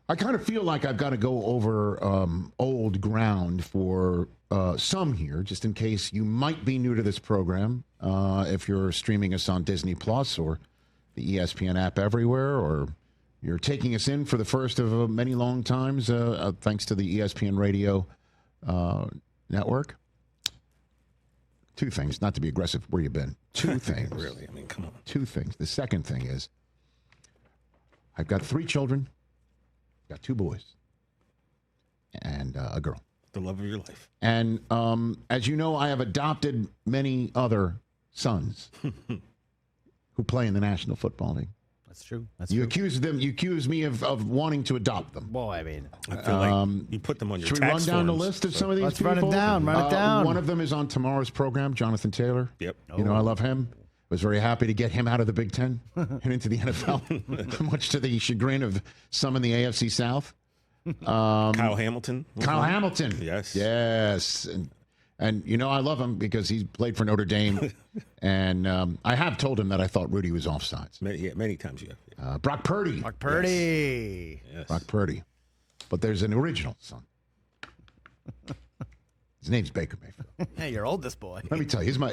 I kind of feel like I've got to go over old ground for some here, just in case you might be new to this program. If you're streaming us on Disney Plus or the ESPN app everywhere, or you're taking us in for the first of many long times, thanks to the ESPN Radio network. Two things, not to be aggressive, where you been. Two things. Really? I mean, come on. Two things. The second thing is, I've got 3 children. Got 2 boys and a girl. The love of your life. And as you know, I have adopted many other sons who play in the National Football League. That's true. You accuse me of wanting to adopt them. Well, I mean, I feel like you put them on your tax forms. Should we run down the list of some of these Let's people? run it down. Run it down. One of them is on tomorrow's program, Jonathan Taylor. Yep. You know, I love him. Was very happy to get him out of the Big Ten and into the NFL, much to the chagrin of some in the AFC South. Kyle Hamilton. Kyle Hamilton. Yes. Yes. And you know, I love him because he's played for Notre Dame. And I have told him that I thought Rudy was offsides. Many times you have. Brock Purdy. Brock Purdy. Yes. Brock Purdy. But there's an original son. His name's Baker Mayfield. Hey, your oldest boy. Let me tell you, he's my...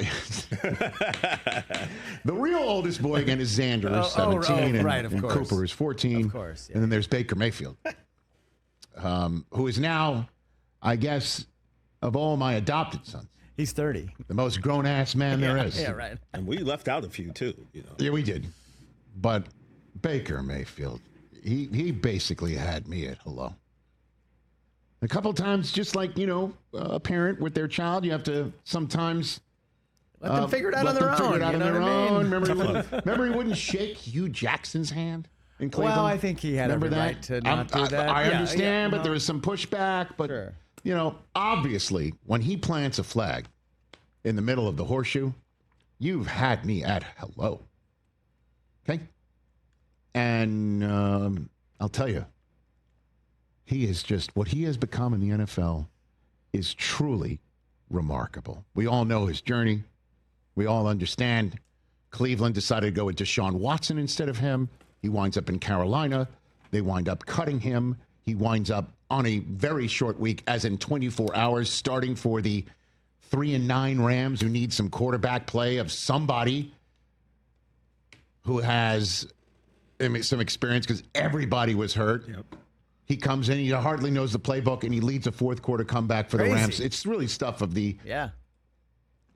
The real oldest boy, again, is Xander, 17, right, of and course. Cooper is 14. Of course, yeah. And then there's Baker Mayfield, who is now, I guess, of all my adopted sons, He's 30. the most grown-ass man there is. Yeah, right. And we left out a few, too. You know. Yeah, we did. But Baker Mayfield, he basically had me at hello. A couple times, just like, you know, a parent with their child, you have to sometimes Let them figure it out on let their them figure own. it out You on know their what I own. mean? Remember he wouldn't shake Hugh Jackson's hand in Cleveland? Well, I think he had every right to not do that. I Yeah, understand, yeah, but there was some pushback. But, Sure. you know, obviously, when he plants a flag in the middle of the horseshoe, you've had me at hello. Okay? And I'll tell you, he is just, what he has become in the NFL is truly remarkable. We all know his journey. We all understand Cleveland decided to go with Deshaun Watson instead of him. He winds up in Carolina. They wind up cutting him. He winds up on a very short week, as in 24 hours, starting for the 3-9 Rams, who need some quarterback play of somebody who has some experience because everybody was hurt. Yep. He comes in, he hardly knows the playbook, and he leads a fourth quarter comeback for the Rams. It's really stuff of the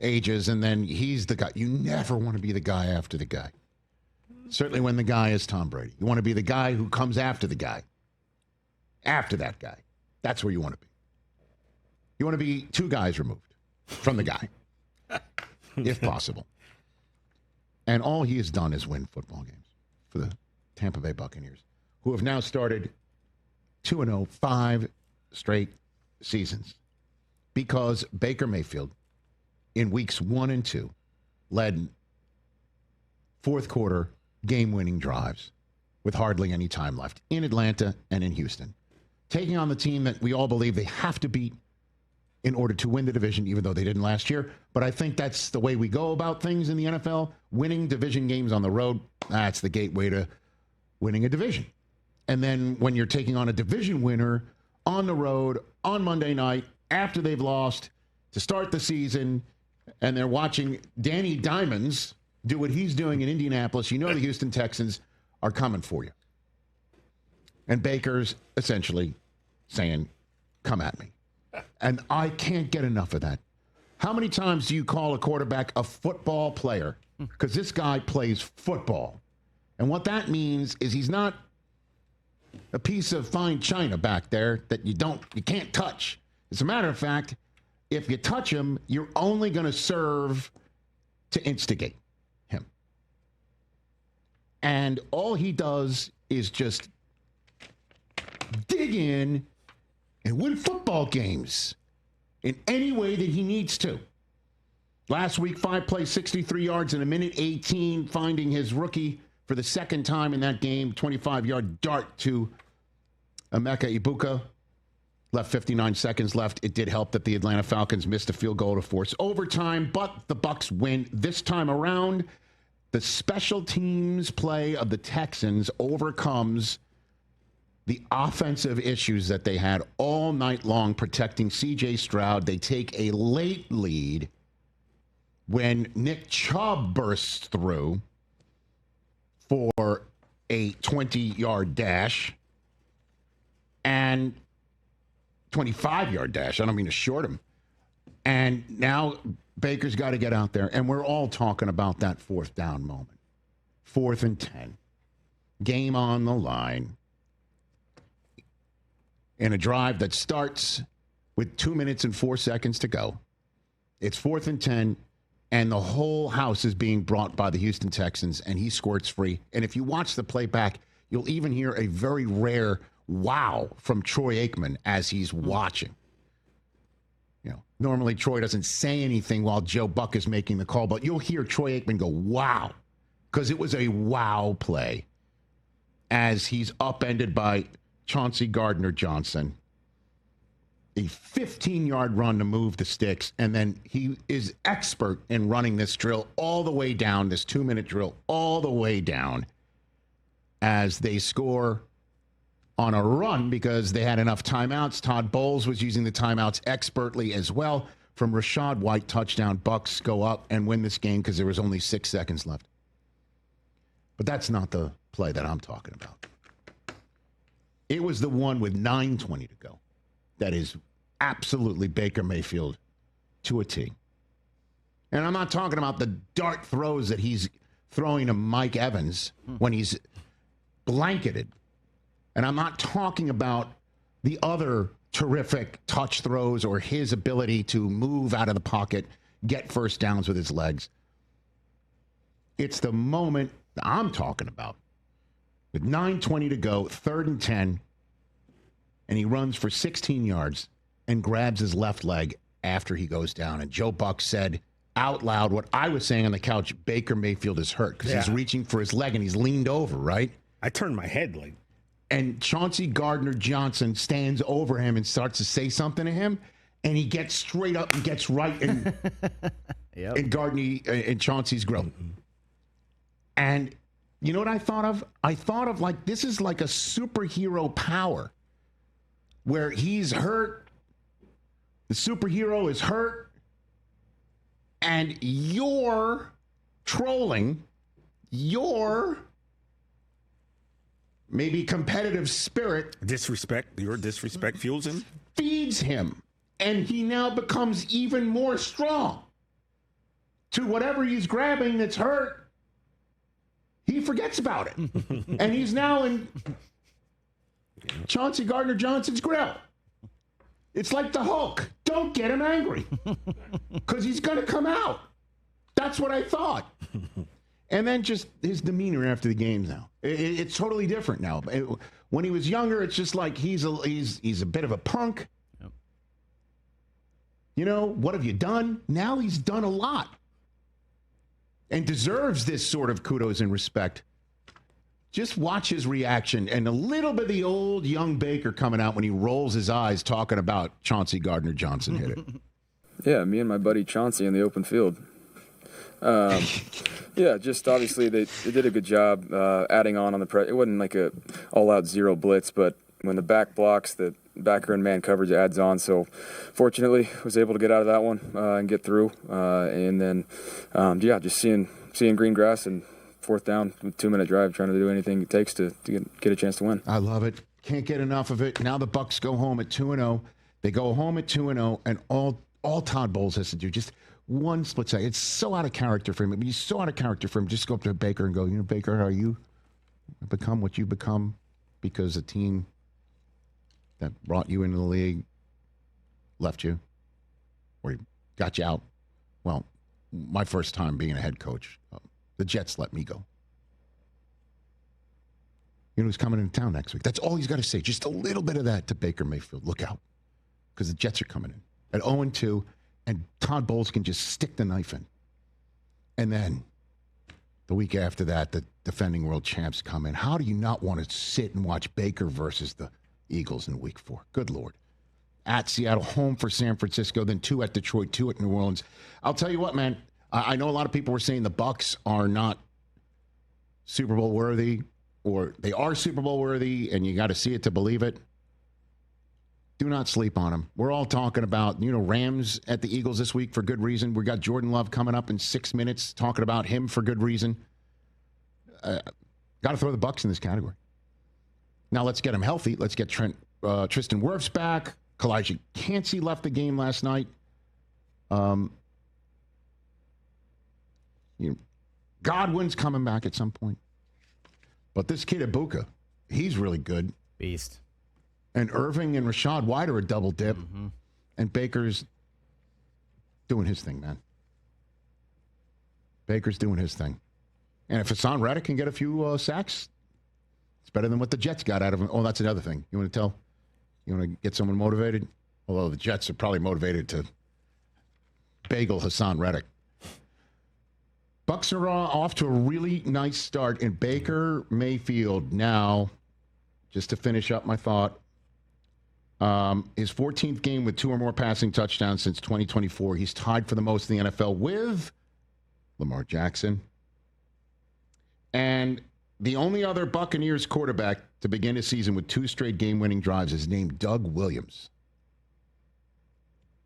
ages, and then he's the guy. You never want to be the guy after the guy. Certainly when the guy is Tom Brady. You want to be the guy who comes after the guy. After that guy. That's where you want to be. You want to be 2 guys removed from the guy, if possible. And all he has done is win football games for the Tampa Bay Buccaneers, who have now started 2-0, 5 straight seasons, because Baker Mayfield in weeks 1 and 2 led fourth quarter game-winning drives with hardly any time left in Atlanta and in Houston, taking on the team that we all believe they have to beat in order to win the division, even though they didn't last year. But I think that's the way we go about things in the NFL. Winning division games on the road, that's the gateway to winning a division. And then when you're taking on a division winner on the road on Monday night after they've lost to start the season, and they're watching Danny Diamonds do what he's doing in Indianapolis, you know the Houston Texans are coming for you. And Baker's essentially saying, come at me. And I can't get enough of that. How many times do you call a quarterback a football player? Because this guy plays football. And what that means is he's not a piece of fine china back there that you can't touch. As a matter of fact, if you touch him, you're only going to serve to instigate him. And all he does is just dig in and win football games in any way that he needs to. Last week, 5 plays, 63 yards in a minute 18, finding his rookie for the second time in that game, 25-yard dart to Emeka Ibuka. Left 59 seconds left. It did help that the Atlanta Falcons missed a field goal to force overtime, but the Bucs win this time around. The special teams play of the Texans overcomes the offensive issues that they had all night long protecting C.J. Stroud. They take a late lead when Nick Chubb bursts through for a 20-yard dash and 25-yard dash. I don't mean to short him. And now Baker's got to get out there, and we're all talking about that fourth down moment. 4th and 10. Game on the line. In a drive that starts with 2 minutes and 4 seconds to go. It's 4th and 10, and the whole house is being brought by the Houston Texans, and he squirts free. And if you watch the playback, you'll even hear a very rare wow from Troy Aikman as he's watching. You know, normally Troy doesn't say anything while Joe Buck is making the call, but you'll hear Troy Aikman go, wow, because it was a wow play as he's upended by Chauncey Gardner-Johnson. A 15-yard run to move the sticks, and then he is expert in running this drill all the way down, this 2-minute drill all the way down as they score on a run because they had enough timeouts. Todd Bowles was using the timeouts expertly as well. From Rachaad White touchdown, Bucs go up and win this game because there was only 6 seconds left. But that's not the play that I'm talking about. It was the one with 9:20 to go. That is absolutely Baker Mayfield to a T. And I'm not talking about the dart throws that he's throwing to Mike Evans when he's blanketed. And I'm not talking about the other terrific touch throws or his ability to move out of the pocket, get first downs with his legs. It's the moment I'm talking about. With 9:20 to go, 3rd and 10, and he runs for 16 yards and grabs his left leg after he goes down. And Joe Buck said out loud what I was saying on the couch, Baker Mayfield is hurt because he's reaching for his leg and he's leaned over, right? I turned my head like. And Chauncey Gardner-Johnson stands over him and starts to say something to him, and he gets straight up and gets right in, in Chauncey's grill. And you know what I thought of? I thought of like, this is like a superhero power where he's hurt, the superhero is hurt, and you're trolling, your maybe competitive spirit. Your disrespect fuels him? Feeds him, and he now becomes even more strong to whatever he's grabbing that's hurt. He forgets about it. And he's now in Chauncey Gardner-Johnson's grill. It's like the Hulk. Don't get him angry because he's going to come out. That's what I thought. And then just his demeanor after the games now. It's totally different now. When he was younger, it's just like he's a bit of a punk. Yep. You know, what have you done? Now he's done a lot. And deserves this sort of kudos and respect. Just watch his reaction and a little bit of the old young Baker coming out when he rolls his eyes talking about Chauncey Gardner-Johnson hit it. Yeah, me and my buddy Chauncey in the open field. Yeah, just obviously they did a good job adding on the press. It wasn't like a all-out zero blitz, but when the back blocks, the backer and man coverage adds on. So fortunately, was able to get out of that one and get through. And then, just seeing green grass and 4th down, 2-minute drive, trying to do anything it takes to get a chance to win. I love it. Can't get enough of it. Now the Bucs go home at 2-0. They go home at 2-0, and all Todd Bowles has to do, just one split second. It's so out of character for him. I mean, he's so out of character for him. Just go up to Baker and go, you know, Baker, how you become what you become because a team that brought you into the league left you or got you out. Well, my first time being a head coach, the Jets let me go. You know who's coming into town next week? That's all he's got to say. Just a little bit of that to Baker Mayfield. Look out, because the Jets are coming in at 0-2, and Todd Bowles can just stick the knife in. And then the week after that, the defending world champs come in. How do you not want to sit and watch Baker versus the Eagles in week 4? Good Lord. At Seattle, home for San Francisco, then 2 at Detroit, 2 at New Orleans. I'll tell you what, man. I know a lot of people were saying the Bucs are not Super Bowl worthy. or they are Super Bowl worthy, and you got to see it to believe it. Do not sleep on them. We're all talking about, Rams at the Eagles this week for good reason. We got Jordan Love coming up in 6 minutes, talking about him for good reason. Got to throw the Bucs in this category. Now let's get him healthy. Let's get Tristan Wirfs back. Kalijah Cansey left the game last night. Godwin's coming back at some point. But this kid Ibuka, he's really good. Beast. And Irving and Rashad White are a double dip. Mm-hmm. And Baker's doing his thing, man. Baker's doing his thing. And if Hassan Reddick can get a few sacks, it's better than what the Jets got out of him. Oh, that's another thing. You want to get someone motivated? Although the Jets are probably motivated to bagel Hassan Reddick. Bucs are off to a really nice start. And Baker Mayfield now, just to finish up my thought, his 14th game with 2 or more passing touchdowns since 2024. He's tied for the most in the NFL with Lamar Jackson. And the only other Buccaneers quarterback to begin his season with 2 straight game-winning drives is named Doug Williams.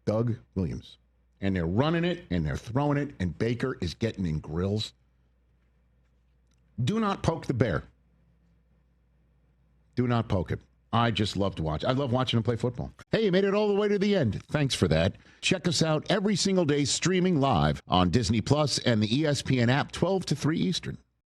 Doug Williams. And they're running it, and they're throwing it, and Baker is getting in grills. Do not poke the bear. Do not poke it. I just love to watch. I love watching him play football. Hey, you made it all the way to the end. Thanks for that. Check us out every single day streaming live on Disney Plus and the ESPN app 12 to 3 Eastern.